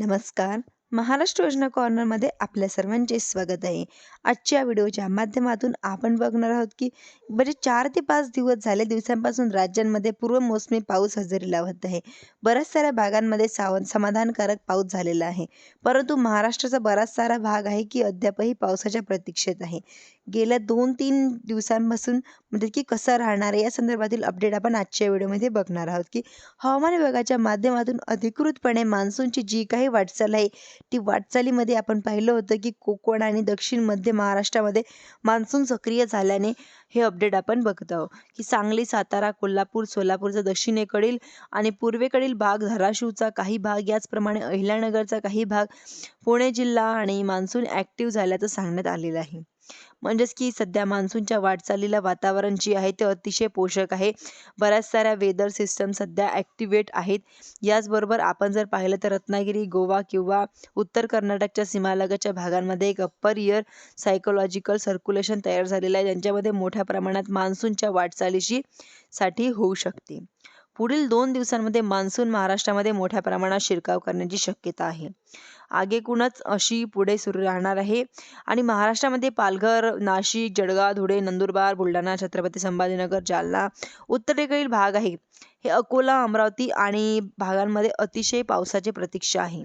नमस्कार. महाराष्ट्र योजना कॉर्नरमध्ये आपल्या सर्वांचे स्वागत आहे. आजच्या व्हिडिओच्या माध्यमातून आपण बघणार आहोत की बरे 4 ते 5 दिवसांपासून राज्यांमध्ये पूर्वमोसमी पाऊस हजेरी लावत आहे. बऱ्याच साऱ्या भागांमध्ये समाधानकारक पाऊस झालेला आहे. परंतु महाराष्ट्राचा बराच सारा भाग आहे की अद्यापही पावसाच्या प्रतीक्षेत आहे. गेल्या 2-3 दिवसांपासून म्हणजे की कसं राहणार आहे या संदर्भातील अपडेट आपण आजच्या व्हिडिओमध्ये बघणार आहोत की हवामान विभागाच्या माध्यमातून अधिकृतपणे मान्सूनची जी काही वाटचाल आहे ती वाटचालीमध्ये आपण पाहिलं होतं की कोकण आणि दक्षिण मध्य महाराष्ट्रामध्ये मान्सून सक्रिय झाल्याने हे अपडेट आपण बघत आहोत की सांगली, सातारा, कोल्हापूर, सोलापूरचा दक्षिणेकडील आणि पूर्वेकडील भाग, धाराशिवचा काही भाग, याचप्रमाणे अहिल्यानगरचा काही भाग, पुणे जिल्हा आणि मान्सून ॲक्टिव्ह झाल्याचं सांगण्यात आलेलं आहे. म्हणजेच की सध्या मान्सूनच्या वाटचालीला वातावरण जे आहे ते अतिशय पोषक आहे. बऱ्याच साऱ्या वेदर सिस्टम सध्या ॲक्टिवेट आहेत. याचबरोबर आपण जर पाहिलं तर रत्नागिरी, गोवा किंवा उत्तर कर्नाटकच्या सीमालगतच्या भागांमध्ये एक अप्पर एअर सायकोलॉजिकल सर्क्युलेशन तयार झालेलं आहे, ज्यांच्यामध्ये मोठ्या प्रमाणात मान्सूनच्या साठी होऊ शकते. पुढील 2 दिवसांमध्ये मान्सून महाराष्ट्रामध्ये मोठ्या प्रमाणात शिरकाव करण्याची शक्यता आहे. आगेकूनच अशी पुढे सुरू राहणार आहे आणि महाराष्ट्रामध्ये पालघर, नाशिक, जळगाव, धुळे, नंदुरबार, बुलढाणा, छत्रपती संभाजीनगर, जालना, उत्तरेकडील भाग आहे. हे अकोला, अमरावती आणि भागांमध्ये अतिशय पावसाची प्रतीक्षा आहे.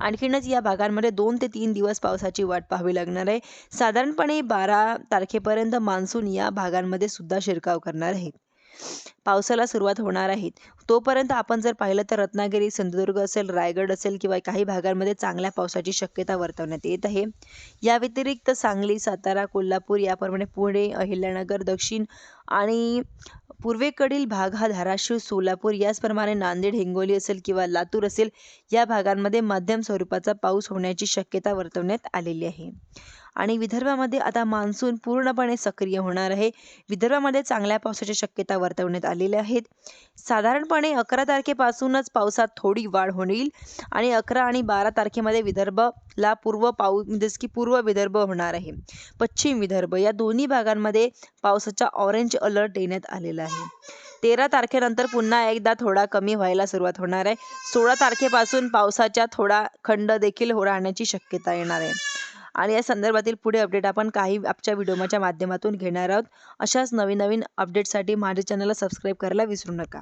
आणखीनच या भागांमध्ये 2 ते 3 दिवस पावसाची वाट पाहावी लागणार आहे. साधारणपणे 12 तारखेपर्यंत मान्सून या भागांमध्ये सुद्धा शिरकाव करणार आहे. पावसाला सुरुवात होणार आहे. तोपर्यंत आपण जर पाहिलं तर रत्नागिरी, सिंधुदुर्ग असेल, रायगड असेल किंवा काही भागांमध्ये चांगल्या पावसाची शक्यता वर्तवण्यात येत आहे. या व्यतिरिक्त सांगली, सातारा, कोल्हापूर याप्रमाणे पुणे, अहिल्यानगर, दक्षिण आणि पूर्वेकडील भाग हा धाराशिव, सोलापूर याचप्रमाणे नांदेड, हिंगोली असेल किंवा लातूर असेल या भागांमध्ये मध्यम स्वरूपाचा पाऊस होण्याची शक्यता वर्तवण्यात आलेली आहे. आणि विदर्भामध्ये आता मान्सून पूर्णपणे सक्रिय होणार आहे. विदर्भामध्ये चांगल्या पावसाची शक्यता वर्तवण्यात आलेल्या आहेत. साधारणपणे 11 तारखेपासूनच पावसात थोडी वाढ होईल आणि 11 आणि 12 तारखेमध्ये विदर्भला पूर्व विदर्भ होणार आहे. पश्चिम विदर्भ या दोन्ही भागांमध्ये पावसाचा ऑरेंज अलर्ट देण्यात आलेला आहे. 13 तारखेनंतर पुन्हा एकदा थोडा कमी व्हायला सुरुवात होणार आहे. 16 तारखेपासून पावसाचा थोडा खंड देखील राहण्याची शक्यता येणार आहे. आणि या संदर्भातील पुढे अपडेट आपण काही आजच्या व्हिडिओच्या माध्यमातून घेणार आहोत. अशाच नवीन अपडेटसाठी माझ्या चॅनलला सबस्क्राईब करायला विसरू नका.